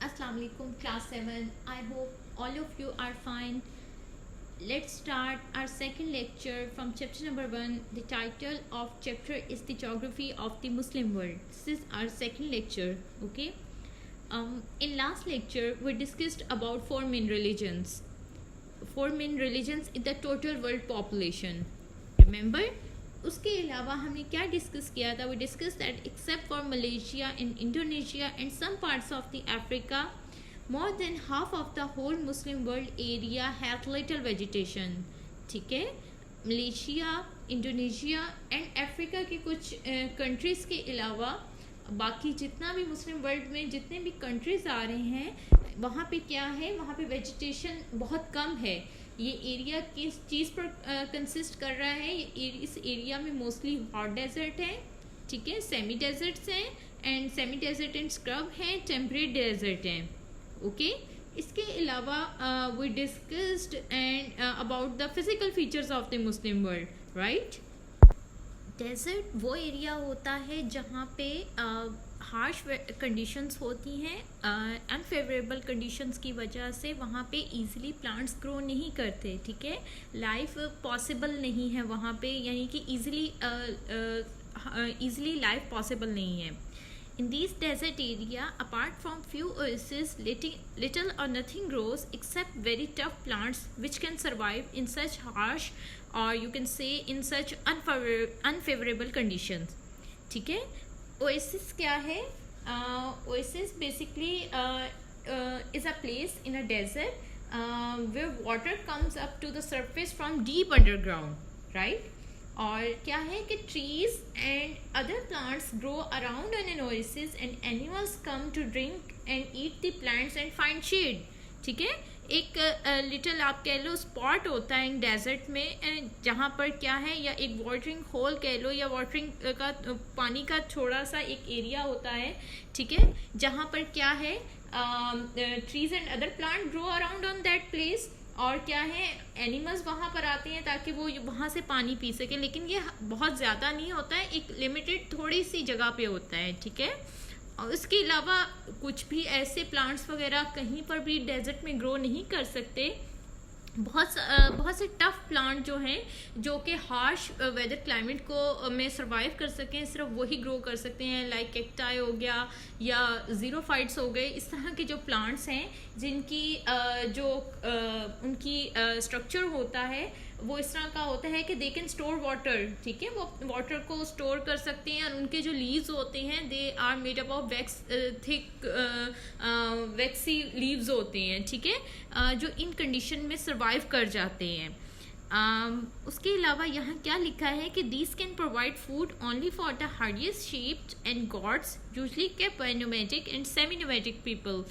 Assalamu alaikum, class 7. I hope all of you are fine. Let's start our second lecture from chapter number 1. The title of chapter is the Geography of the Muslim World. This is our second lecture. Okay. In last lecture, we discussed about four main religions. Four main religions in the total world population. Remember? उसके अलावा हमने क्या discuss किया था? We discuss that except for Malaysia and Indonesia and some parts of the Africa, more than half of the whole Muslim world area has little vegetation. ठीक है, Malaysia, Indonesia and Africa के कुछ countries के अलावा बाकी जितना भी मुस्लिम world में जितने भी कंट्रीज़ आ रहे हैं वहाँ पे क्या है, वहाँ पे वेजिटेशन बहुत कम है. ये एरिया किस चीज़ पर कंसिस्ट कर रहा है? इस एरिया में मोस्टली हॉट डेजर्ट है, ठीक है, सेमी डेजर्ट्स हैं and semi desert and scrub हैं, टेम्परेट डेजर्ट हैं. ओके. इसके अलावा we discussed and about the physical features of the Muslim world. Right. Desert वो एरिया होता है जहाँ पे हार्श कंडीशंस होती हैं, अनफेवरेबल कंडीशंस की वजह से वहाँ पे इजीली प्लांट्स ग्रो नहीं करते. ठीक है, लाइफ पॉसिबल नहीं है वहाँ पे, यानी कि इजीली लाइफ पॉसिबल नहीं है. In these desert area, apart from few oases, little or nothing grows except very tough plants which can survive in such harsh or you can say in such unfavorable conditions. ठीक है. Oasis क्या है? Oasis basically is a place in a desert where water comes up to the surface from deep underground, right? और क्या है कि trees and other plants grow around an oasis and animals come to drink and eat the plants and find shade. ठीक है, एक little आप कह लो spot होता है इन डेजर्ट में जहाँ पर क्या है, या एक वाटरिंग होल कह लो, या वाटरिंग का पानी का थोड़ा सा एक एरिया होता है. ठीक है, जहाँ पर क्या है trees and other plant grow around on that place, और क्या है एनिमल्स वहाँ पर आते हैं ताकि वो वहाँ से पानी पी सके. लेकिन ये बहुत ज़्यादा नहीं होता है, एक लिमिटेड थोड़ी सी जगह पे होता है. ठीक है, और इसके अलावा कुछ भी ऐसे प्लांट्स वगैरह कहीं पर भी डेजर्ट में ग्रो नहीं कर सकते. बहुत से टफ प्लांट जो हैं जो कि हार्श वेदर क्लाइमेट को में सरवाइव कर सकें, सिर्फ वही ग्रो कर सकते हैं. लाइक कैक्टाई हो गया या ज़ीरोफाइट्स हो गए. इस तरह के जो प्लांट्स हैं जिनकी उनकी स्ट्रक्चर होता है वो इस तरह का होता है कि दे कैन स्टोर वाटर. ठीक है, वो वाटर को स्टोर कर सकते हैं. और उनके जो लीव्स होते हैं they are made up of thick waxy leaves होते हैं. ठीक है, जो इन कंडीशन में सर्वाइव कर जाते हैं. उसके अलावा यहाँ क्या लिखा है कि these can provide food only for the hardiest sheep and goats usually kept by nomadic and semi nomadic people.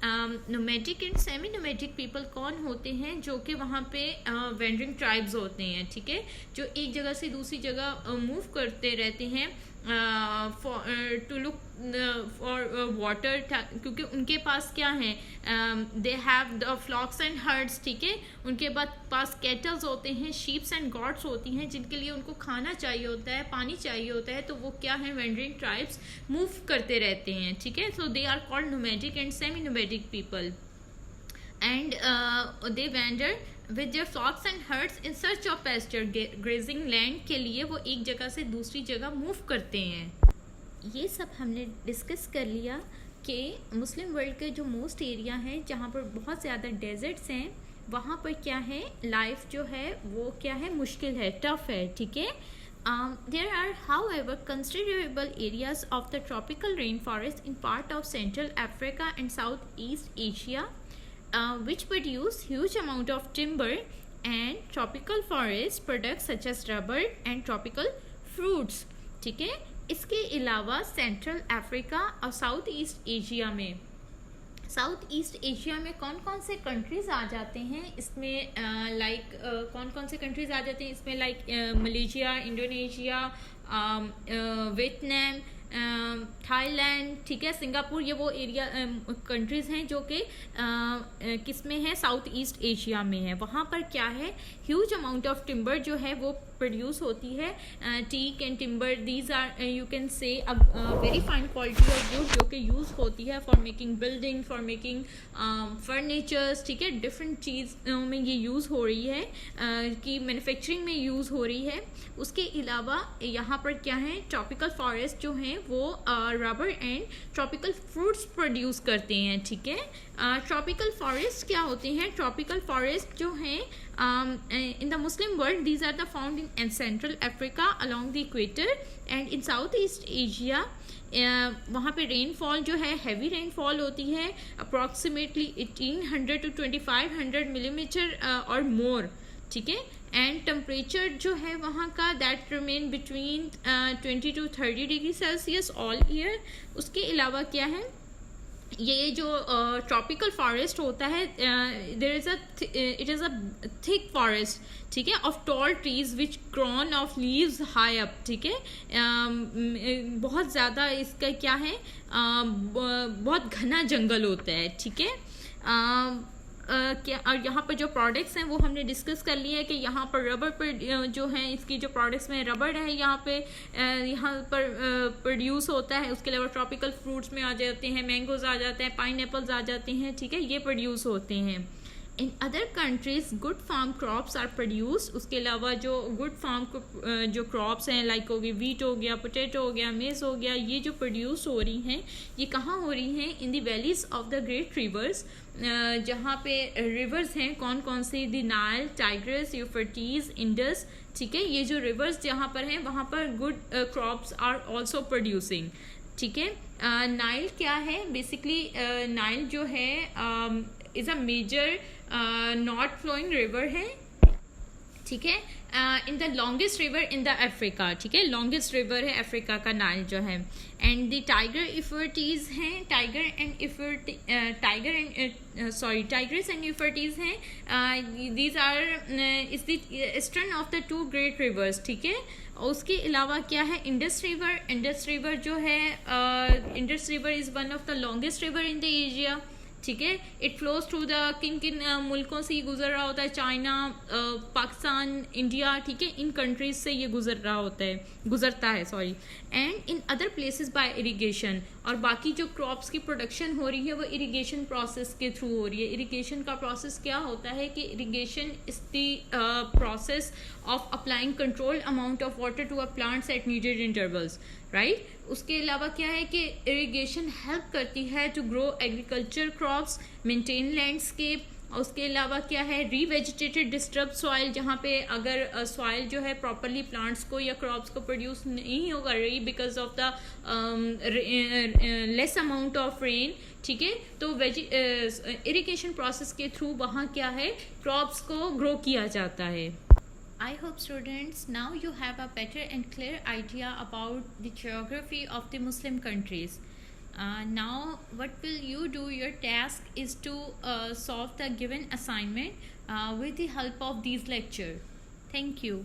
Nomadic and semi nomadic people कौन होते हैं? जो कि वहाँ पे वेंडरिंग ट्राइब्स होते हैं. ठीक है, जो एक जगह से दूसरी जगह मूव करते रहते हैं टू लुक फॉर वाटर, क्योंकि उनके पास क्या है, they have the flocks and herds. ठीक है, उनके पास कैटल्स होते हैं, शीप्स एंड गॉड्स होती हैं जिनके लिए उनको खाना चाहिए होता है, पानी चाहिए होता है. तो वो क्या है, वेंडरिंग ट्राइब्स मूव करते रहते हैं. ठीक है, so they are called nomadic and semi nomadic people and they wander with their flocks and herds in search of pasture grazing land के लिए वो एक जगह से दूसरी जगह मूव करते हैं. ये सब हमने डिस्कस कर लिया कि मुस्लिम वर्ल्ड के जो मोस्ट एरिया है जहाँ पर बहुत ज़्यादा डेजर्ट्स हैं वहाँ पर क्या है, लाइफ जो है वो क्या है, मुश्किल है, टफ है. ठीक है. There are however considerable areas of the tropical rainforest in part of Central Africa and Southeast Asia which produce huge amount of timber and tropical forest products such as rubber and tropical fruits. ठीक है, इसके अलावा central Africa और south east Asia में कौन कौन से countries आ जाते हैं इसमें? कौन कौन से कंट्रीज़ आ जाते हैं इसमें? Like Malaysia, Indonesia, Vietnam, Thailand. ठीक है, सिंगापुर. ये वो एरिया कंट्रीज़ हैं जो कि किस में है, साउथ ईस्ट एशिया में है. वहाँ पर क्या है, ह्यूज अमाउंट ऑफ टिम्बर जो है वो प्रोड्यूस होती है। Teak and timber, these are you can say very fine quality of wood जो कि यूज़ होती है for making building, for making furnitures, ठीक है, डिफरेंट चीज़ों में ये यूज़ हो रही है, कि मैन्युफैक्चरिंग में यूज़ हो रही है। उसके अलावा यहाँ पर क्या है, ट्रॉपिकल फॉरेस्ट जो हैं वो rubber and tropical fruits produce करते हैं, ठीक है। ट्रॉपिकल फॉरेस्ट क्या होते हैं, ट्रॉपिकल फॉरेस्ट जो हैं in the Muslim world, these are the found in central Africa along the equator and in south east Asia. वहाँ पे रेनफॉल जो है हैवी रेनफॉल होती है, अप्रॉक्सीमेटली 1800 to 2500 मिलीमीटर और मोर, ठीक है। एंड टेम्परेचर जो है वहाँ का that remain between 20 to 30 degree Celsius all year. उसके अलावा क्या है, ये जो ट्रॉपिकल फॉरेस्ट होता है, it is a thick forest, ठीक है, of tall trees which crown of leaves high up, ठीक है। बहुत ज़्यादा इसका क्या है, बहुत घना जंगल होता है, ठीक है। क्या और यहाँ पर जो प्रोडक्ट्स हैं वो हमने डिस्कस कर लिए हैं कि यहाँ पर रबर पर जो हैं इसकी जो प्रोडक्ट्स में रबर है यहाँ पर प्रोड्यूस होता है। उसके अलावा ट्रॉपिकल फ्रूट्स में आ जाते हैं, मैंगोज आ जाते हैं, पाइन एप्पल्स आ जाते हैं, ठीक है, ये प्रोड्यूस होते हैं। In other countries good farm crops are produce. उसके अलावा जो गुड फार्म जो क्रॉप्स हैं लाइक हो गई वीट हो गया, पोटैटो हो गया, मेज़ हो गया, ये जो प्रोड्यूस हो रही हैं ये कहाँ हो रही हैं, in the valleys of the great reverse. जहाँ पे रिवर्स हैं कौन कौन से, the Nile, Tigris, Euphrates, Indus, ठीक है, ये जो रिवर्स जहाँ पर हैं वहाँ पर good crops are also producing, ठीक है। नाइल क्या है, बेसिकली नाइल जो है is a major north flowing river है, ठीक है, in the longest river in the Africa, ठीक है, लॉन्गेस्ट रिवर है अफ्रीका का नाइल जो है। एंड द टाइगर यूफ्रेटिस हैं, टाइग्रिस एंड यूफ्रेटिस हैं, these are is the eastern of the two great rivers, ठीक है। उसके अलावा क्या है, इंडस रिवर जो है, Indus river is one of the longest river in the Asia, ठीक है। इट फ्लोज थ्रू द किन मुल्कों से ये गुजर रहा होता है, चाइना, पाकिस्तान, इंडिया, ठीक है, इन कंट्रीज से ये गुजरता है sorry. And in other places by irrigation, और बाकी जो क्रॉप्स की प्रोडक्शन हो रही है वो इरिगेशन प्रोसेस के थ्रू हो रही है। इरिगेशन का प्रोसेस क्या होता है कि irrigation is the process of applying control amount of water to a plants at needed intervals, right. उसके अलावा क्या है कि इरिगेशन हेल्प करती है to grow agriculture crops, maintain landscape. और उसके अलावा क्या है, रीवेजिटेटेड डिस्टर्ब सॉइल, जहाँ पे अगर सॉइल जो है प्रॉपरली प्लांट्स को या क्रॉप्स को प्रोड्यूस नहीं होगा रही because of the less amount of rain, ठीक है, तो इरिगेशन प्रोसेस के थ्रू वहाँ क्या है, क्रॉप्स को ग्रो किया जाता है। I hope students now you have a better and clear idea about the geography of the Muslim countries. Now what will you do? Your task is to solve the given assignment with the help of these lecture. Thank you.